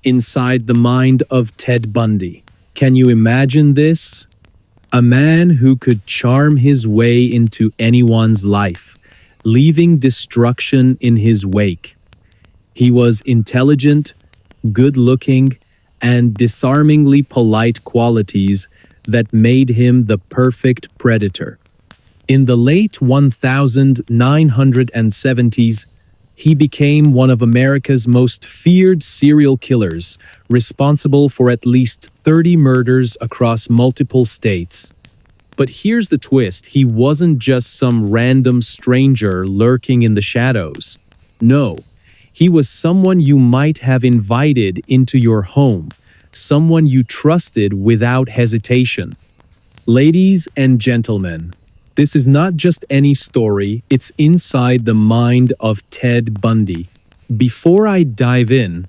inside the mind of Ted Bundy. Can you imagine this? A man who could charm his way into anyone's life, leaving destruction in his wake. He was intelligent, good-looking, and disarmingly polite, qualities that made him the perfect predator. In the late 1970s, he became one of America's most feared serial killers, responsible for at least 30 murders across multiple states. But here's the twist: he wasn't just some random stranger lurking in the shadows. No, he was someone you might have invited into your home, someone you trusted without hesitation. Ladies and gentlemen, this is not just any story, it's inside the mind of Ted Bundy. Before I dive in,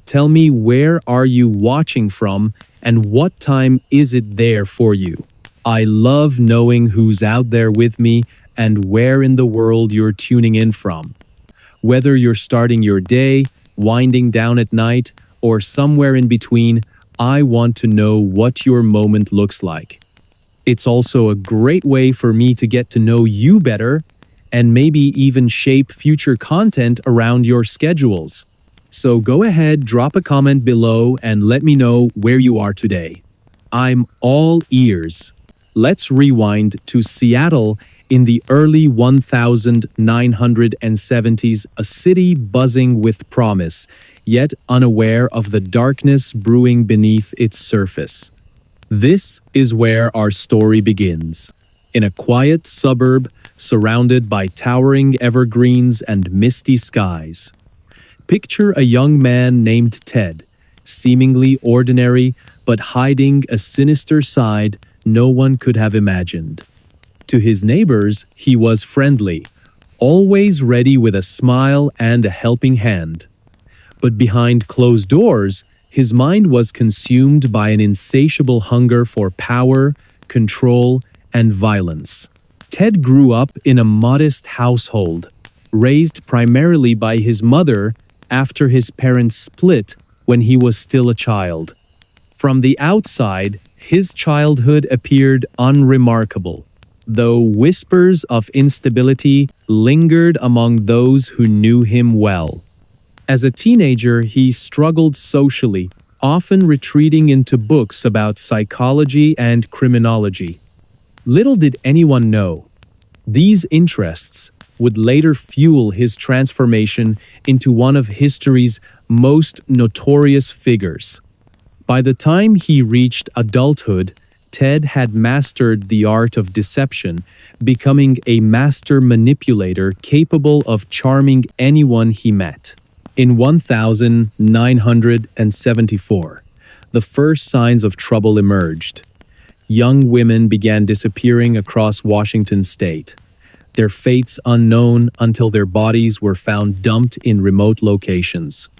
tell me, where are you watching from and what time is it there for you? I love knowing who's out there with me and where in the world you're tuning in from. Whether you're starting your day, winding down at night, or somewhere in between, I want to know what your moment looks like. It's also a great way for me to get to know you better and maybe even shape future content around your schedules. So go ahead, drop a comment below and let me know where you are today. I'm all ears. Let's rewind to Seattle in the early 1970s, a city buzzing with promise, yet unaware of the darkness brewing beneath its surface. This is where our story begins. In a quiet suburb surrounded by towering evergreens and misty skies. Picture a young man named Ted, seemingly ordinary but hiding a sinister side no one could have imagined. To his neighbors, he was friendly, always ready with a smile and a helping hand. But behind closed doors, his mind was consumed by an insatiable hunger for power, control, and violence. Ted grew up in a modest household, raised primarily by his mother after his parents split when he was still a child. From the outside, his childhood appeared unremarkable, though whispers of instability lingered among those who knew him well. As a teenager, he struggled socially, often retreating into books about psychology and criminology. Little did anyone know, these interests would later fuel his transformation into one of history's most notorious figures. By the time he reached adulthood, Ted had mastered the art of deception, becoming a master manipulator capable of charming anyone he met. In 1974, the first signs of trouble emerged. Young women began disappearing across Washington state, their fates unknown until their bodies were found dumped in remote locations.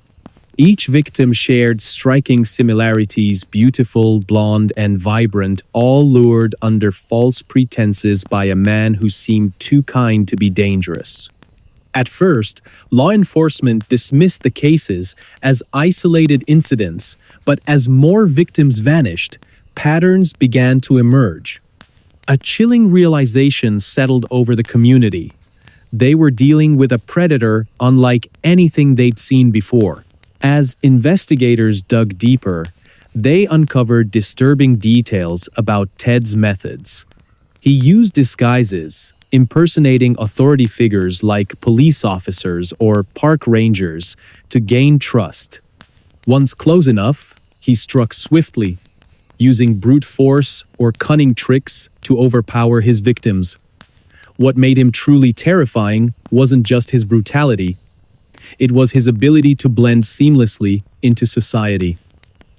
Each victim shared striking similarities: beautiful, blonde, and vibrant, all lured under false pretenses by a man who seemed too kind to be dangerous. At first, law enforcement dismissed the cases as isolated incidents, but as more victims vanished, patterns began to emerge. A chilling realization settled over the community. They were dealing with a predator unlike anything they'd seen before. As investigators dug deeper, they uncovered disturbing details about Ted's methods. He used disguises, impersonating authority figures like police officers or park rangers to gain trust. Once close enough, he struck swiftly, using brute force or cunning tricks to overpower his victims. What made him truly terrifying wasn't just his brutality, it was his ability to blend seamlessly into society.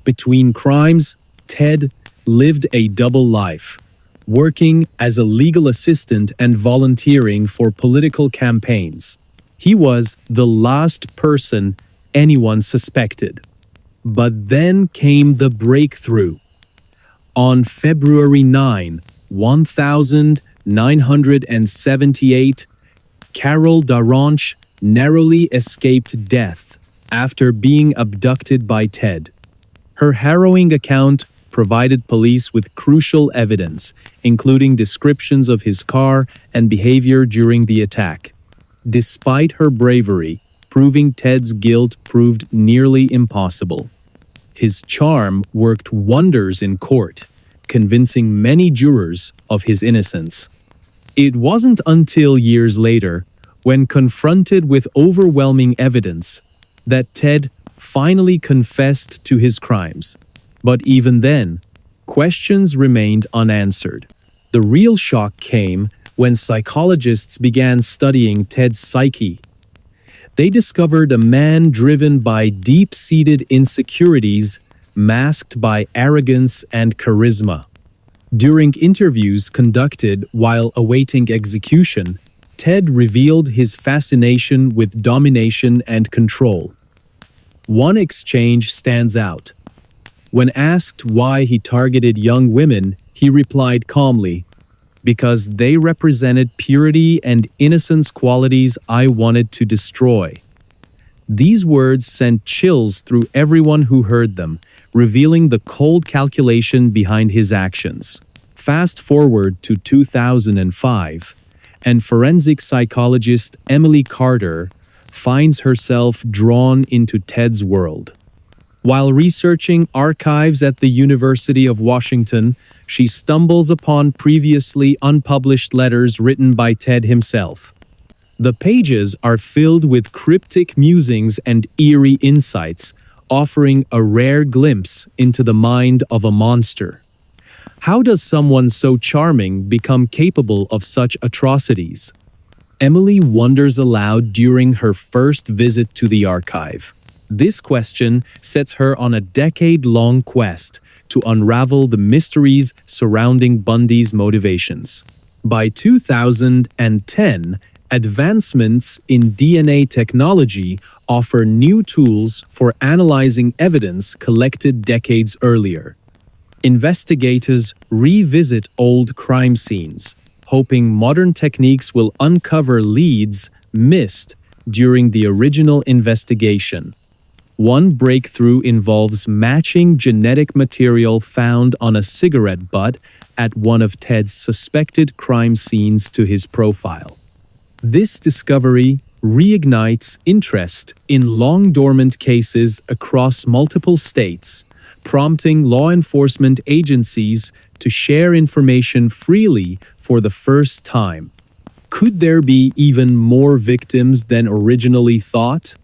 Between crimes, Ted lived a double life, working as a legal assistant and volunteering for political campaigns. He was the last person anyone suspected. But then came the breakthrough. On February 9, 1978, Carol Daronch narrowly escaped death after being abducted by Ted. Her harrowing account provided police with crucial evidence, including descriptions of his car and behavior during the attack. Despite her bravery, proving Ted's guilt proved nearly impossible. His charm worked wonders in court, convincing many jurors of his innocence. It wasn't until years later, when confronted with overwhelming evidence, that Ted finally confessed to his crimes. But even then, questions remained unanswered. The real shock came when psychologists began studying Ted's psyche. They discovered a man driven by deep-seated insecurities, masked by arrogance and charisma. During interviews conducted while awaiting execution, Ted revealed his fascination with domination and control. One exchange stands out. When asked why he targeted young women, he replied calmly, "Because they represented purity and innocence, qualities I wanted to destroy." These words sent chills through everyone who heard them, revealing the cold calculation behind his actions. Fast forward to 2005, and forensic psychologist Emily Carter finds herself drawn into Ted's world. While researching archives at the University of Washington, she stumbles upon previously unpublished letters written by Ted himself. The pages are filled with cryptic musings and eerie insights, offering a rare glimpse into the mind of a monster. How does someone so charming become capable of such atrocities? Emily wonders aloud during her first visit to the archive. This question sets her on a decade-long quest to unravel the mysteries surrounding Bundy's motivations. By 2010, advancements in DNA technology offer new tools for analyzing evidence collected decades earlier. Investigators revisit old crime scenes, hoping modern techniques will uncover leads missed during the original investigation. One breakthrough involves matching genetic material found on a cigarette butt at one of Ted's suspected crime scenes to his profile. This discovery reignites interest in long-dormant cases across multiple states, prompting law enforcement agencies to share information freely for the first time. Could there be even more victims than originally thought?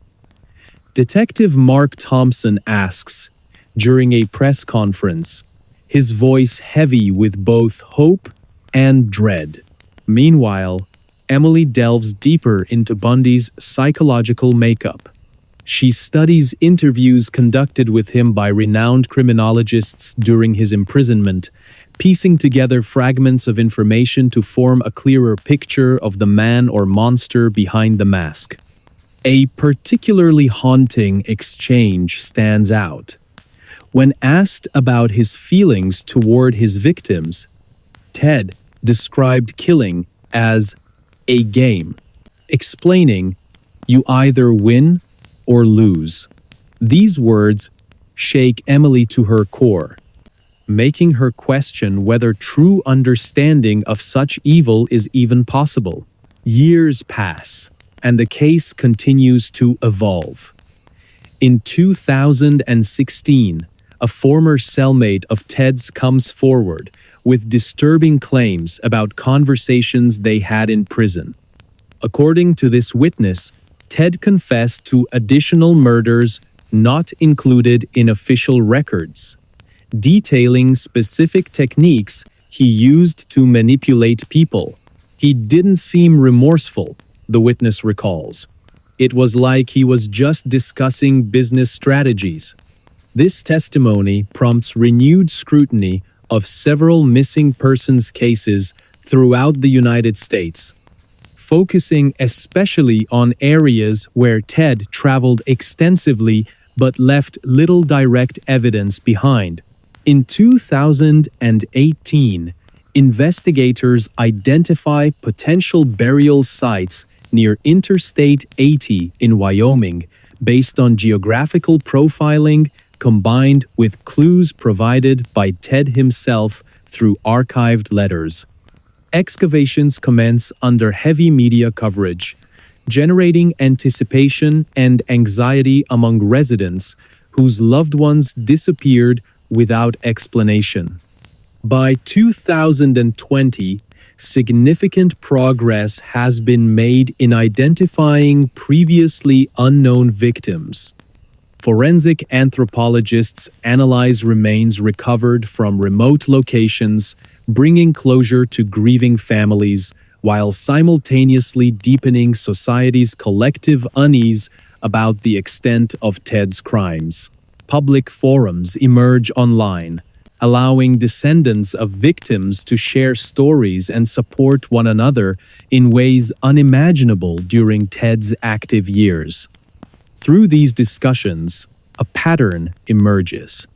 Detective Mark Thompson asks during a press conference, his voice heavy with both hope and dread. Meanwhile, Emily delves deeper into Bundy's psychological makeup. She studies interviews conducted with him by renowned criminologists during his imprisonment, piecing together fragments of information to form a clearer picture of the man or monster behind the mask. A particularly haunting exchange stands out. When asked about his feelings toward his victims, Ted described killing as a game, explaining, "You either win or lose." These words shake Emily to her core, making her question whether true understanding of such evil is even possible. Years pass, and the case continues to evolve. In 2016, a former cellmate of Ted's comes forward with disturbing claims about conversations they had in prison. According to this witness, Ted confessed to additional murders not included in official records, detailing specific techniques he used to manipulate people. He didn't seem remorseful, the witness recalls. It was like he was just discussing business strategies. This testimony prompts renewed scrutiny of several missing persons cases throughout the United States, focusing especially on areas where Ted traveled extensively but left little direct evidence behind. In 2018, investigators identify potential burial sites near Interstate 80 in Wyoming based on geographical profiling combined with clues provided by Ted himself through archived letters. Excavations commence under heavy media coverage, generating anticipation and anxiety among residents whose loved ones disappeared without explanation. By 2020, significant progress has been made in identifying previously unknown victims. Forensic anthropologists analyze remains recovered from remote locations, bringing closure to grieving families, while simultaneously deepening society's collective unease about the extent of Ted's crimes. Public forums emerge online, allowing descendants of victims to share stories and support one another in ways unimaginable during Ted's active years. Through these discussions, a pattern emerges.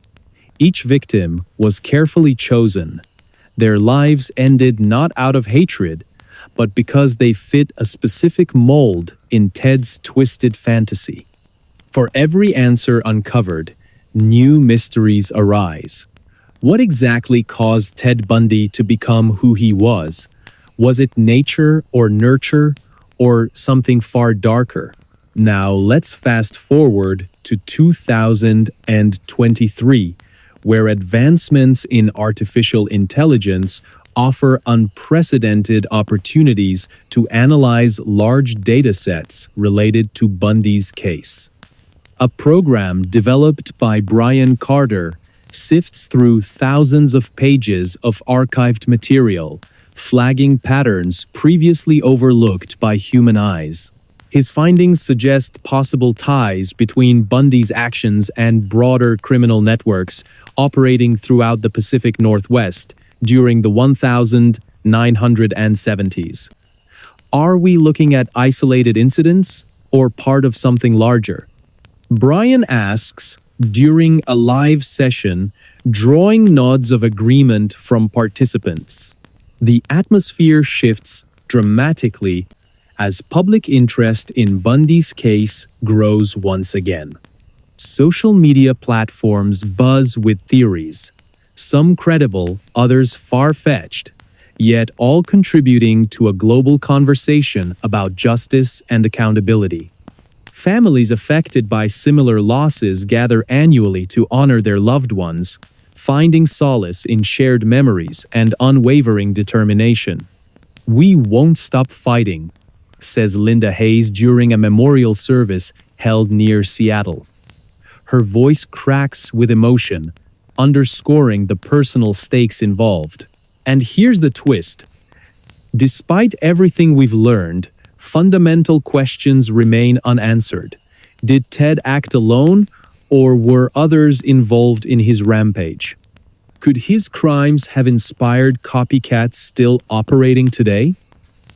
Each victim was carefully chosen. Their lives ended not out of hatred, but because they fit a specific mold in Ted's twisted fantasy. For every answer uncovered, new mysteries arise. What exactly caused Ted Bundy to become who he was? Was it nature or nurture, or something far darker? Now let's fast forward to 2023, where advancements in artificial intelligence offer unprecedented opportunities to analyze large datasets related to Bundy's case. A program developed by Brian Carter sifts through thousands of pages of archived material, flagging patterns previously overlooked by human eyes. His findings suggest possible ties between Bundy's actions and broader criminal networks operating throughout the Pacific Northwest during the 1970s. Are we looking at isolated incidents or part of something larger? Brian asks during a live session, drawing nods of agreement from participants. The atmosphere shifts dramatically as public interest in Bundy's case grows once again. Social media platforms buzz with theories, some credible, others far-fetched, yet all contributing to a global conversation about justice and accountability. Families affected by similar losses gather annually to honor their loved ones, finding solace in shared memories and unwavering determination. "We won't stop fighting," says Linda Hayes during a memorial service held near Seattle. Her voice cracks with emotion, underscoring the personal stakes involved. And here's the twist. Despite everything we've learned, fundamental questions remain unanswered. Did Ted act alone, or were others involved in his rampage? Could his crimes have inspired copycats still operating today?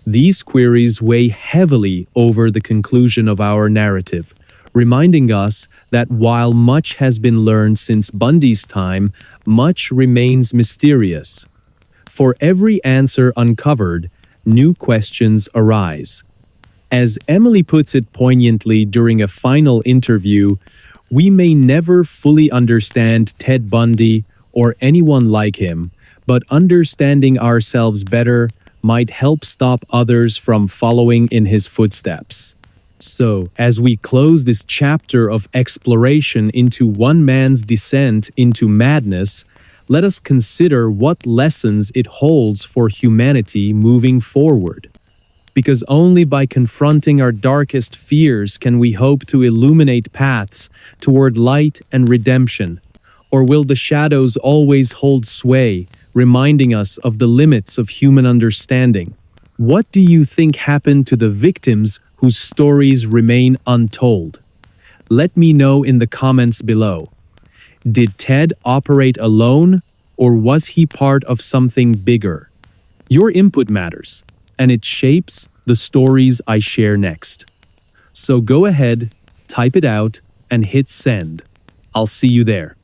These queries weigh heavily over the conclusion of our narrative, reminding us that while much has been learned since Bundy's time, much remains mysterious. For every answer uncovered, new questions arise. As Emily puts it poignantly during a final interview, we may never fully understand Ted Bundy or anyone like him, but understanding ourselves better might help stop others from following in his footsteps. So, as we close this chapter of exploration into one man's descent into madness, let us consider what lessons it holds for humanity moving forward. Because only by confronting our darkest fears can we hope to illuminate paths toward light and redemption. Or will the shadows always hold sway, reminding us of the limits of human understanding? What do you think happened to the victims whose stories remain untold? Let me know in the comments below. Did Ted operate alone, or was he part of something bigger? Your input matters, and it shapes the stories I share next. So go ahead, type it out, and hit send. I'll see you there.